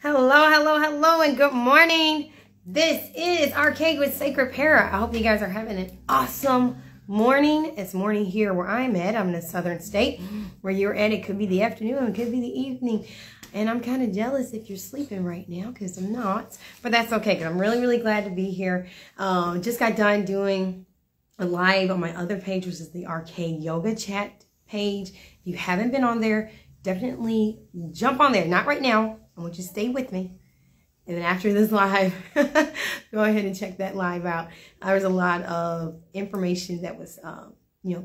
Hello, hello, hello, and good morning. This is Arcade with Sacred Para. I hope you guys are having an awesome morning. It's morning here where I'm at. I'm in a southern state. Where you're at, it could be the afternoon, it could be the evening. And I'm kind of jealous if you're sleeping right now because I'm not. But that's okay because I'm really, really glad to be here. Just got done doing a live on my other page, which is the Arcade Yoga Chat page. If you haven't been on there, definitely jump on there. Not right now. I want you to stay with me. And then after this live, go ahead and check that live out. There was a lot of information that was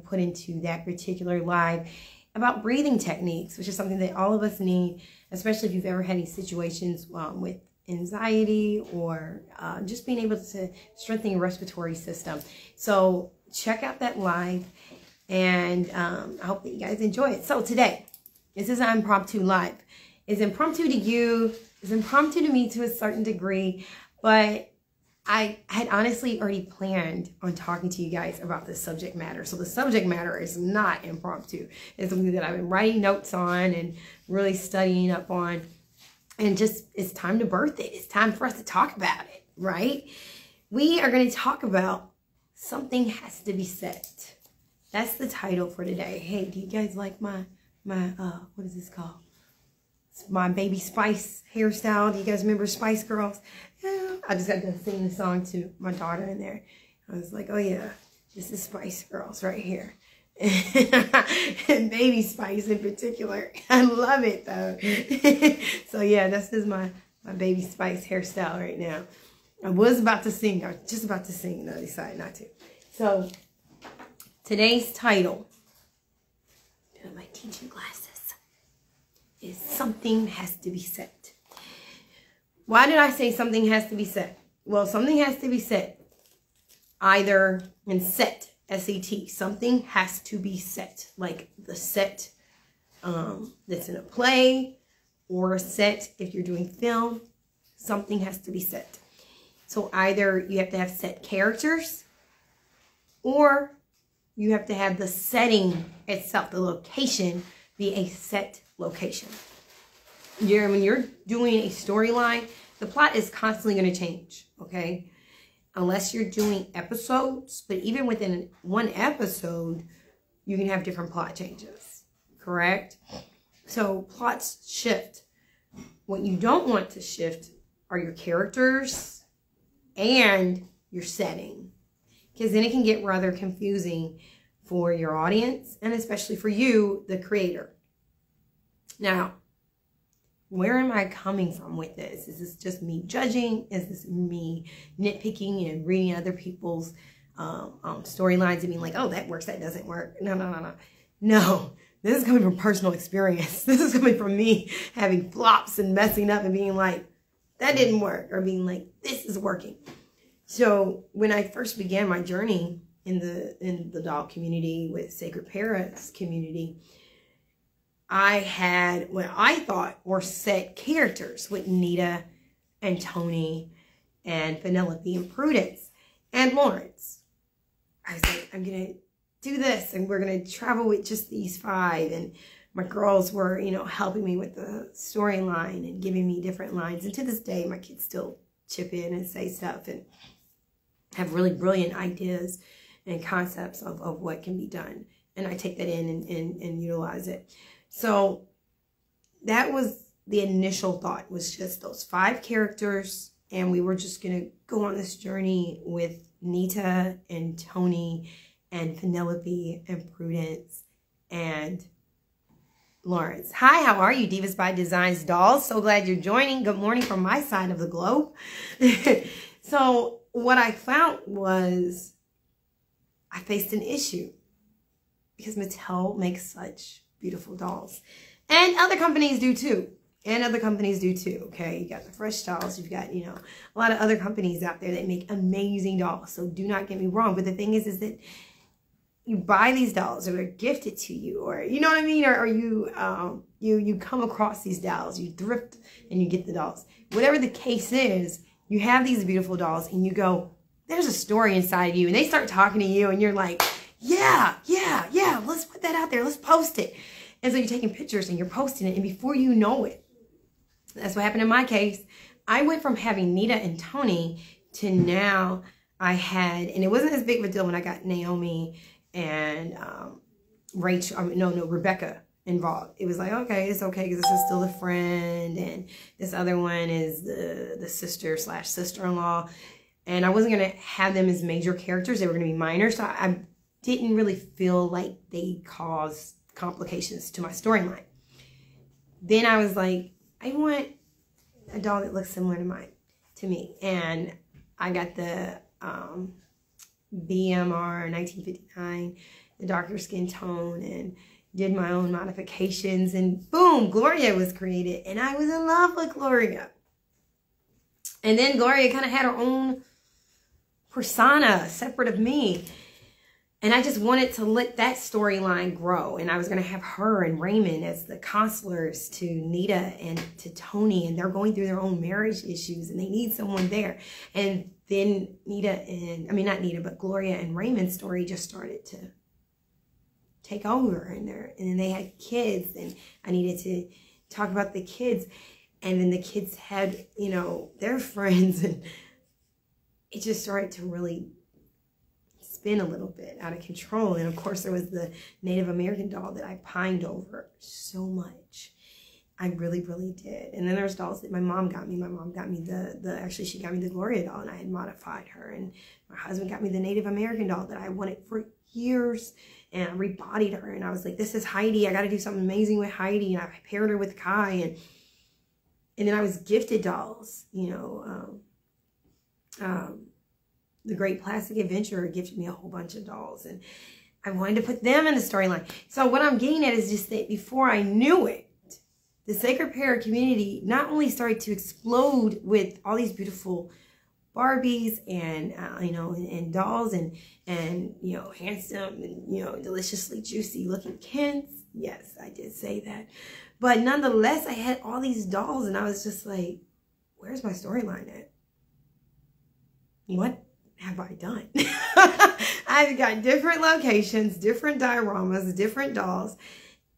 put into that particular live about breathing techniques, which is something that all of us need, especially if you've ever had any situations with anxiety or just being able to strengthen your respiratory system. So check out that live, and I hope that you guys enjoy it. So today, this is an impromptu live. It's impromptu to you, it's impromptu to me to a certain degree, but I had honestly already planned on talking to you guys about this subject matter. So the subject matter is not impromptu. It's something that I've been writing notes on and really studying up on. And just, it's time to birth it. It's time for us to talk about it, right? We are going to talk about something has to be said. That's the title for today. Hey, do you guys like my what is this called? It's my Baby Spice hairstyle. Do you guys remember Spice Girls? Yeah, I just got to sing the song to my daughter in there. I was like, oh yeah, this is Spice Girls right here. And Baby Spice in particular. I love it though. So yeah, this is my Baby Spice hairstyle right now. I was about to sing. I was just about to sing, and I decided not to. So today's title, put on my teaching glasses, is something has to be said. Why did I say something has to be said? Well, something has to be said. Either in set, S-E-T, something has to be set. Like the set that's in a play or a set if you're doing film, something has to be set. So either you have to have set characters or you have to have the setting itself, the location, be a set location. When you're doing a storyline, the plot is constantly going to change, okay? Unless you're doing episodes, but even within one episode, you can have different plot changes, correct? So plots shift. What you don't want to shift are your characters and your setting, because then it can get rather confusing for your audience and especially for you, the creator. Now, where am I coming from with this? Is this just me judging? Is this me nitpicking and reading other people's storylines and being like, oh, that works, that doesn't work? No. No, this is coming from personal experience. This is coming from me having flops and messing up and being like, that didn't work, or being like, this is working. So when I first began my journey in the doll community with Sacred Para's community, I had what I thought were set characters with Nita and Tony and Penelope and Prudence and Lawrence. I was like, I'm going to do this and we're going to travel with just these 5. And my girls were, helping me with the storyline and giving me different lines. And to this day, my kids still chip in and say stuff and have really brilliant ideas and concepts of what can be done. And I take that in and utilize it. So that was the initial thought, was just those 5 characters. And we were just going to go on this journey with Nita and Tony and Penelope and Prudence and Lawrence. Hi, how are you, Divas by Designs dolls? So glad you're joining. Good morning from my side of the globe. So what I found was I faced an issue because Mattel makes such beautiful dolls, and other companies do too, okay? You got the Fresh Dolls, you've got, a lot of other companies out there that make amazing dolls, so do not get me wrong. But the thing is that you buy these dolls, or they're gifted to you, or you know what I mean, or you come across these dolls, you thrift and you get the dolls. Whatever the case is, you have these beautiful dolls and you go, there's a story inside you, and they start talking to you and you're like, yeah, let's put that out there, let's post it. And so you're taking pictures and you're posting it, and before you know it, That's what happened in my case. I went from having Nita and Tony to now I had, and it wasn't as big of a deal when I got Naomi and Rachel, Rebecca involved. It was like, okay, it's okay because this is still a friend, and this other one is the sister/sister-in-law, and I wasn't going to have them as major characters. They were going to be minor, so I didn't really feel like they caused complications to my storyline. Then I was like, I want a doll that looks similar to me, and I got the BMR 1959, the darker skin tone, and did my own modifications, and boom, Gloria was created, and I was in love with Gloria. And then Gloria kind of had her own persona separate of me, and I just wanted to let that storyline grow, and I was going to have her and Raymond as the counselors to Nita and to Tony, and they're going through their own marriage issues, and they need someone there. And then Gloria and Raymond's story just started to take over, and then they had kids, and I needed to talk about the kids, and then the kids had, their friends, and it just started to really spin a little bit out of control. And of course there was the Native American doll that I pined over so much. I really, really did. And then there's dolls that my mom got me. My mom got me actually she got me the Gloria doll, and I had modified her. And my husband got me the Native American doll that I wanted for years, and I rebodied her, and I was like, this is Heidi. I got to do something amazing with Heidi. And I paired her with Kai, and then I was gifted dolls. The Great Plastic Adventurer gifted me a whole bunch of dolls, and I wanted to put them in the storyline. So what I'm getting at is just that before I knew it, the Sacred Para community not only started to explode with all these beautiful Barbies and and dolls and handsome and deliciously juicy looking Kens. Yes, I did say that. But nonetheless, I had all these dolls, and I was just like, where's my storyline at? What have I done? I've got different locations, different dioramas, different dolls,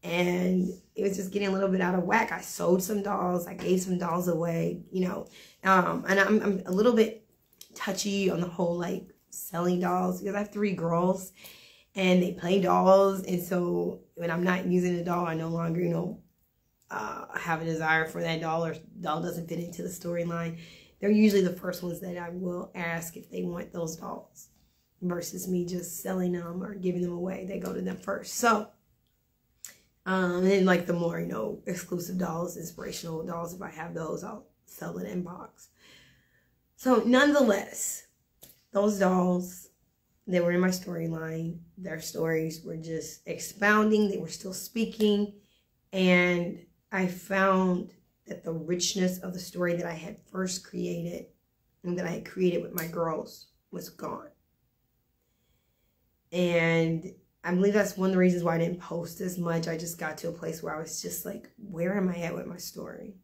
and it was just getting a little bit out of whack. I sold some dolls, I gave some dolls away, and I'm a little bit touchy on the whole like selling dolls because I have 3 girls and they play dolls, and so when I'm not using a doll, I no longer have a desire for that doll, or doll doesn't fit into the storyline. They're usually the first ones that I will ask if they want those dolls, versus me just selling them or giving them away. They go to them first. So and then like the more exclusive dolls, inspirational dolls, if I have those, I'll sell it in box. So nonetheless, those dolls, they were in my storyline. Their stories were just expounding. They were still speaking. And I found that the richness of the story that I had first created and that I had created with my girls was gone. And I believe that's one of the reasons why I didn't post as much. I just got to a place where I was just like, where am I at with my story?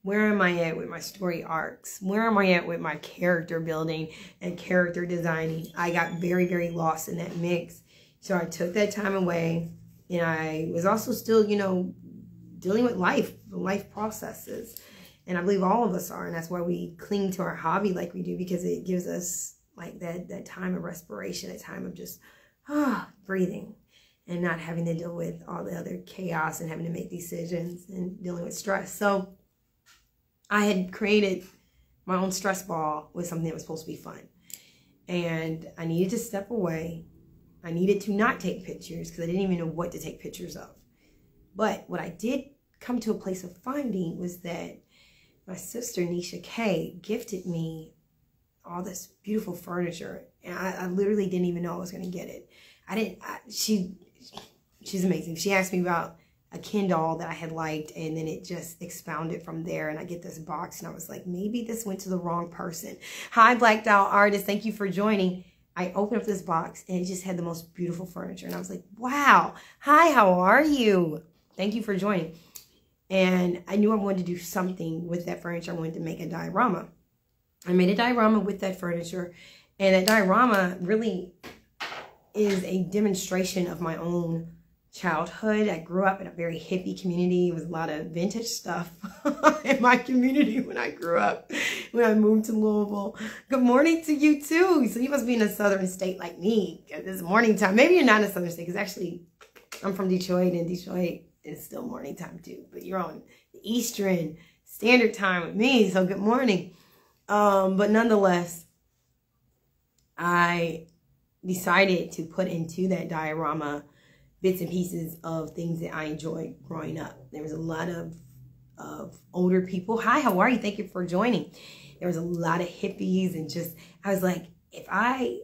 Where am I at with my story arcs? Where am I at with my character building and character designing? I got very, very lost in that mix. So I took that time away, and I was also still, dealing with life processes. And I believe all of us are, and that's why we cling to our hobby like we do, because it gives us like that time of respiration, a time of just breathing and not having to deal with all the other chaos and having to make decisions and dealing with stress. So I had created my own stress ball with something that was supposed to be fun. And I needed to step away. I needed to not take pictures because I didn't even know what to take pictures of. But what I did come to a place of finding was that my sister, Nisha K, gifted me all this beautiful furniture. And I literally didn't even know I was going to get it. She's amazing. She asked me about a Ken doll that I had liked, and then it just expounded from there, and I get this box, and I was like, maybe this went to the wrong person. Hi, Black Doll Artist. Thank you for joining. I opened up this box, and it just had the most beautiful furniture, and I was like, wow. Hi, how are you? Thank you for joining. And I knew I wanted to do something with that furniture. I wanted to make a diorama. I made a diorama with that furniture, and that diorama really is a demonstration of my own childhood. I grew up in a very hippie community. It was a lot of vintage stuff in my community when I grew up, when I moved to Louisville. Good morning to you too. So you must be in a southern state like me. It's morning time. Maybe you're not in a southern state because actually I'm from Detroit, and Detroit is still morning time too. But you're on the Eastern Standard Time with me. So good morning. But nonetheless, I decided to put into that diorama bits and pieces of things that I enjoyed growing up. There was a lot of older people. Hi, how are you? Thank you for joining. There was a lot of hippies, and just, I was like, if I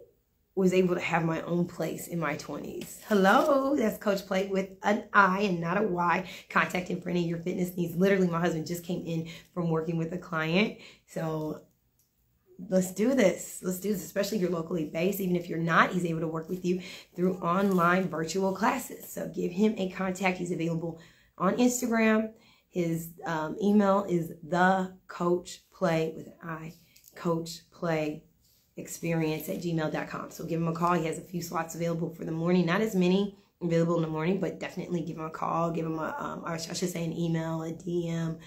was able to have my own place in my 20s. Hello, that's Coach Plate with an I and not a Y. Contact him for any of your fitness needs. Literally, my husband just came in from working with a client. So let's do this. Let's do this, especially if you're locally based. Even if you're not, he's able to work with you through online virtual classes. So give him a contact. He's available on Instagram. His email is thecoachplay with an I, coachplayexperience@gmail.com. So give him a call. He has a few slots available for the morning. Not as many available in the morning, but definitely give him a call. Give him a, I should say, an email, a DM.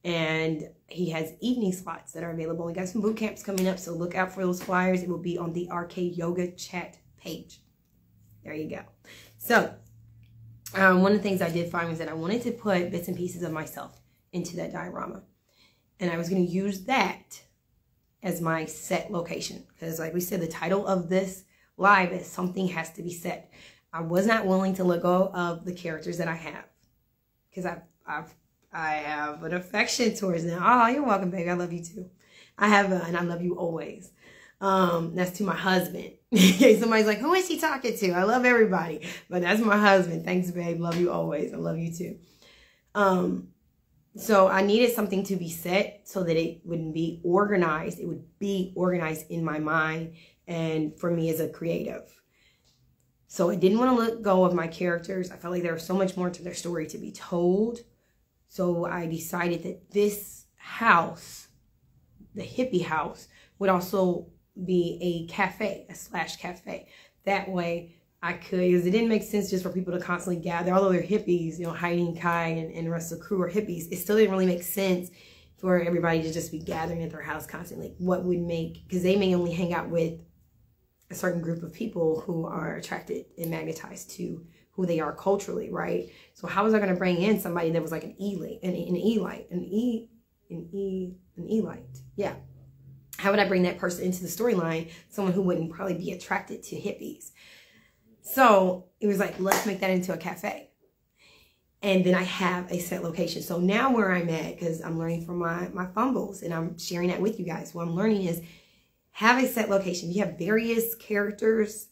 And he has evening slots that are available. We got some boot camps coming up, so look out for those flyers. It will be on the RK Yoga chat page. There you go. So one of the things I did find was that I wanted to put bits and pieces of myself into that diorama. And I was going to use that as my set location. Because like we said, the title of this live is Something Has to Be Set. I was not willing to let go of the characters that I have. Because I have an affection towards them. Oh, you're welcome, baby. I love you too. And I love you always. That's to my husband. Somebody's like, who is he talking to? I love everybody, but that's my husband. Thanks, babe. Love you always. I love you too. So I needed something to be set so that it wouldn't be organized. It would be organized in my mind and for me as a creative. So I didn't want to let go of my characters. I felt like there was so much more to their story to be told. So I decided that this house, the hippie house, would also be a cafe, a / cafe. That way I could, because it didn't make sense just for people to constantly gather. Although they're hippies, you know, Heidi and Kai and the rest of the crew are hippies. It still didn't really make sense for everybody to just be gathering at their house constantly. Like what would make, because they may only hang out with a certain group of people who are attracted and magnetized to who they are culturally, right? So how was I going to bring in somebody that was like an E-light? Yeah. How would I bring that person into the storyline? Someone who wouldn't probably be attracted to hippies. So it was like, let's make that into a cafe. And then I have a set location. So now where I'm at, because I'm learning from my fumbles and I'm sharing that with you guys. What I'm learning is have a set location. You have various characters.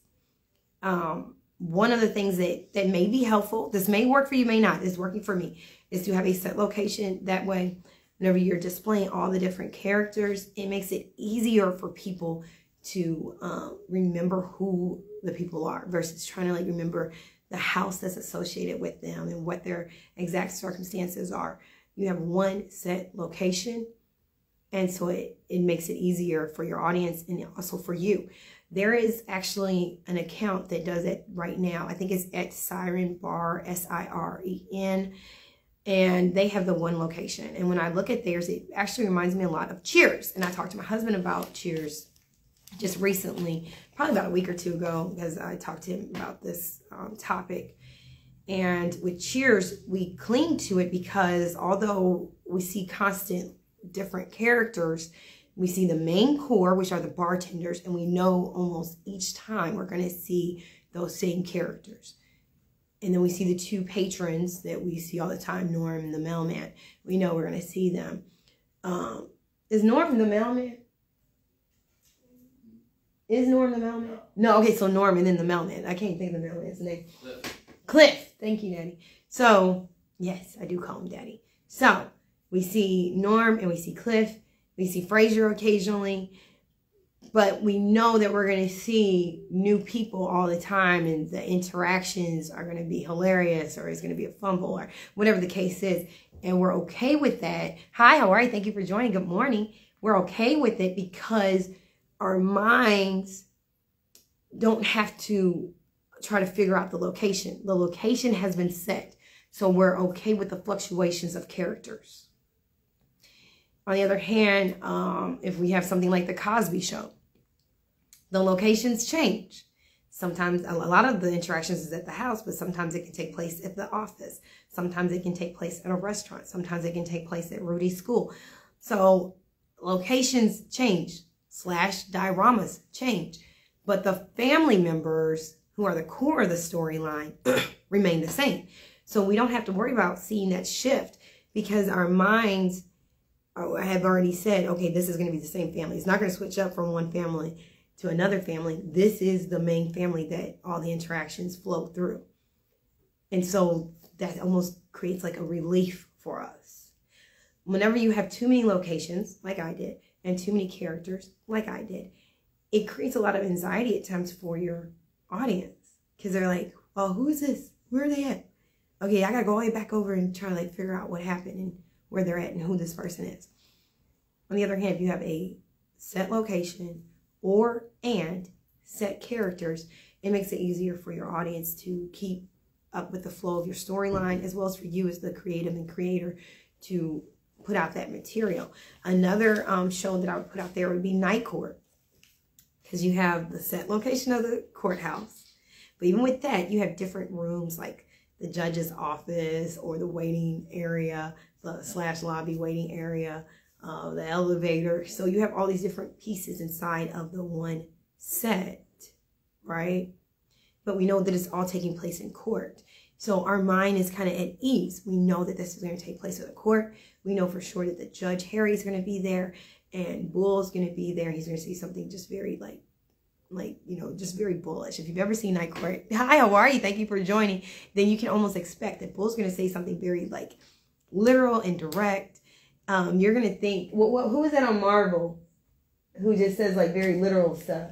One of the things that may be helpful, this may work for you, may not, is working for me, is to have a set location. That way, whenever you're displaying all the different characters, it makes it easier for people to remember who the people are versus trying to like remember the house that's associated with them and what their exact circumstances are. You have one set location, and so it makes it easier for your audience and also for you. There is actually an account that does it right now. I think it's at Siren Bar, SIREN, and they have the one location. And when I look at theirs, it actually reminds me a lot of Cheers. And I talked to my husband about Cheers just recently, probably about a week or two ago, because I talked to him about this topic. And with Cheers, we cling to it because although we see constant different characters, we see the main core, which are the bartenders, and we know almost each time we're going to see those same characters. And then we see the two patrons that we see all the time, Norm and the mailman. We know we're going to see them. Is Norm the mailman? Is Norm the mailman? No, okay, so Norm and then the mailman. I can't think of the mailman's name. Cliff. Thank you, Daddy. So, yes, I do call him Daddy. So, we see Norm and we see Cliff. We see Fraser occasionally. But we know that we're going to see new people all the time, and the interactions are going to be hilarious, or it's going to be a fumble, or whatever the case is. And we're okay with that. Hi, how are you? Thank you for joining. Good morning. We're okay with it because our minds don't have to try to figure out the location. The location has been set, so we're okay with the fluctuations of characters. On the other hand, if we have something like the Cosby Show, the locations change. Sometimes a lot of the interactions is at the house, but sometimes it can take place at the office. Sometimes it can take place at a restaurant. Sometimes it can take place at Rudy's school. So locations change, / dioramas change. But the family members who are the core of the storyline remain the same. So we don't have to worry about seeing that shift because our minds have already said, okay, this is going to be the same family. It's not going to switch up from one family to another family. This is the main family that all the interactions flow through. And so that almost creates like a relief for us. Whenever you have too many locations, like I did, and too many characters, like I did, it creates a lot of anxiety at times for your audience. Because they're like, oh, who is this? Where are they at? Okay, I got to go way back over and try to like figure out what happened and where they're at and who this person is. On the other hand, if you have a set location and set characters, it makes it easier for your audience to keep up with the flow of your storyline, as well as for you as the creative and creator to put out that material. Another show that I would put out there would be Night Court, because you have the set location of the courthouse. But even with that, you have different rooms like the judge's office or the waiting area, / lobby waiting area, the elevator. So you have all these different pieces inside of the one set, right? But we know that it's all taking place in court. So our mind is kind of at ease. We know that this is going to take place at the court. We know for sure that the Judge Harry is going to be there and Bull's going to be there. He's going to say something just very just very bullish. If you've ever seen Night Court, hi, how are you? Thank you for joining. Then you can almost expect that Bull's going to say something very like literal and direct. You're going to think, who is that on Marvel who just says like very literal stuff?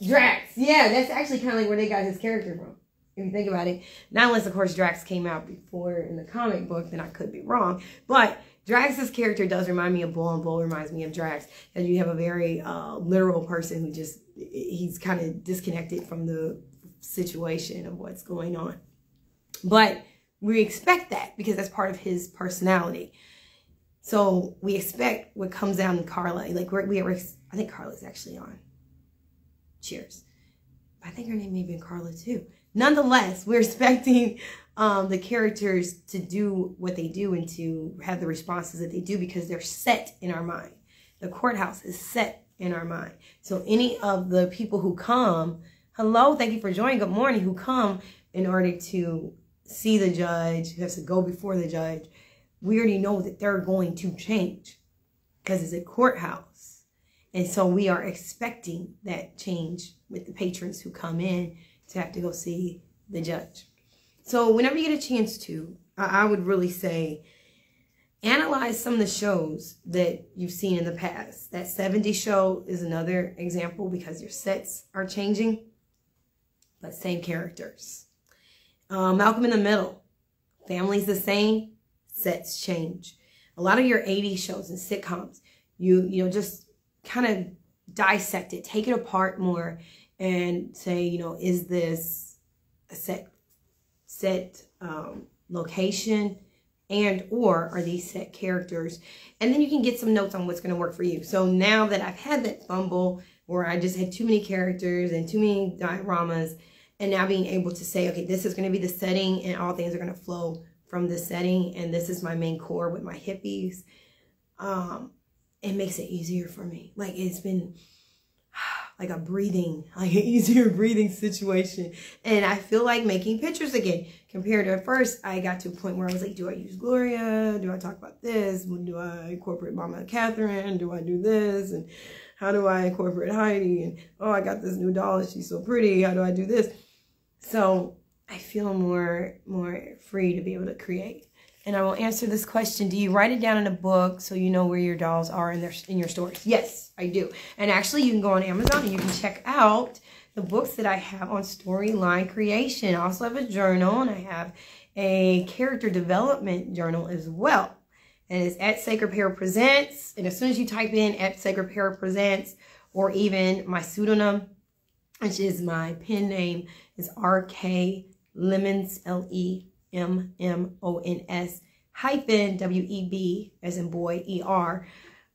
Drax. Yeah, that's actually kind of like where they got his character from, if you think about it. Not unless, of course, Drax came out before in the comic book, then I could be wrong. But Drax's character does remind me of Bull, and Bull reminds me of Drax. And you have a very literal person who he's kind of disconnected from the situation of what's going on. But we expect that because that's part of his personality. So we expect what comes down to Carla. Like I think Carla's actually on Cheers. I think her name may have been Carla too. Nonetheless, we're expecting the characters to do what they do and to have the responses that they do because they're set in our mind. The courthouse is set in our mind. So any of the people who come, hello, thank you for joining, good morning, who come in order to see the judge, who has to go before the judge, we already know that they're going to change because it's a courthouse. And so we are expecting that change with the patrons who come in to have to go see the judge. So whenever you get a chance to, I would really say, analyze some of the shows that you've seen in the past. That 70s show is another example because your sets are changing, but same characters. Malcolm in the Middle, family's the same, sets change. A lot of your 80s shows and sitcoms, you just kind of dissect it, take it apart more and say, is this a set location and or are these set characters? And then you can get some notes on what's going to work for you. So now that I've had that fumble where I just had too many characters and too many dioramas, and now being able to say, okay, this is going to be the setting and all things are going to flow from the setting, and this is my main core with my hippies, it makes it easier for me. Like it's been like an easier breathing situation. And I feel like making pictures again. Compared to at first, I got to a point where I was like, do I use Gloria? Do I talk about this? Do I incorporate Mama Catherine? Do I do this? And how do I incorporate Heidi? And oh, I got this new doll. She's so pretty. How do I do this? So I feel more free to be able to create. And I will answer this question. Do you write it down in a book so you know where your dolls are in your stories? Yes, I do. And actually, you can go on Amazon and you can check out the books that I have on storyline creation. I also have a journal and I have a character development journal as well. And it's at Sacred Pair Presents. And as soon as you type in at Sacred Pair Presents or even my pseudonym, which is my pen name, is RK Lemons, LEMMONS hyphen WEB as in boy ER.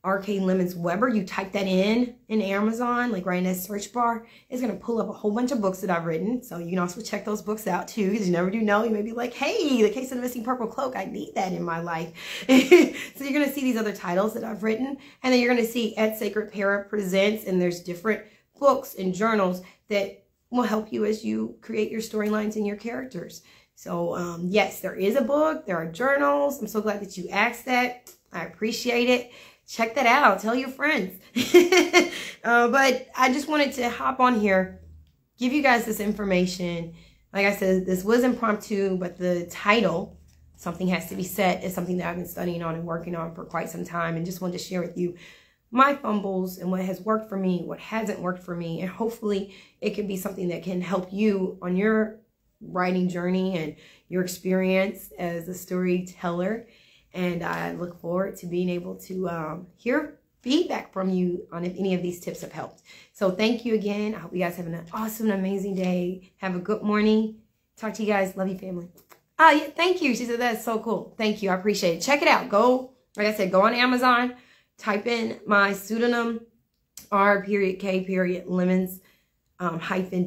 RK Lemons Weber. You type that in Amazon, like right in that search bar. It's going to pull up a whole bunch of books that I've written. So you can also check those books out too, because you never do know. You may be like, hey, The Case of the Missing Purple Cloak. I need that in my life. So you're going to see these other titles that I've written. And then you're going to see At Sacred Para Presents. And there's different books and journals that will help you as you create your storylines and your characters. So yes, there is a book. There are journals. I'm so glad that you asked that. I appreciate it. Check that out. Tell your friends. But I just wanted to hop on here, give you guys this information. Like I said, this was impromptu, but the title, Something Has to Be Set, is something that I've been studying on and working on for quite some time, and just wanted to share with you my fumbles and what has worked for me, what hasn't worked for me, and hopefully it can be something that can help you on your writing journey and your experience as a storyteller. And I look forward to being able to hear feedback from you on if any of these tips have helped. So thank you again. I hope you guys have an awesome, amazing day. Have a good morning. Talk to you guys. Love you, family. Ah, yeah, thank you. She said that's so cool. Thank you. I appreciate it. Check it out. Go, like I said, go on Amazon. Type in my pseudonym, R.K. Lemons hyphen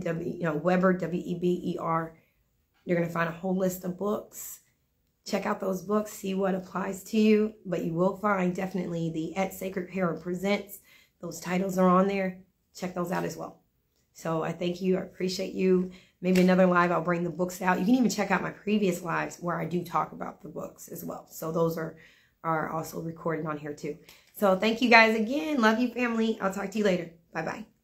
Weber, WEBER. You're going to find a whole list of books. Check out those books, see what applies to you. But you will find definitely the At Sacred Para Presents. Those titles are on there. Check those out as well. So I thank you. I appreciate you. Maybe another live, I'll bring the books out. You can even check out my previous lives where I do talk about the books as well. So those are also recorded on here too. So thank you guys again. Love you, family. I'll talk to you later. Bye-bye.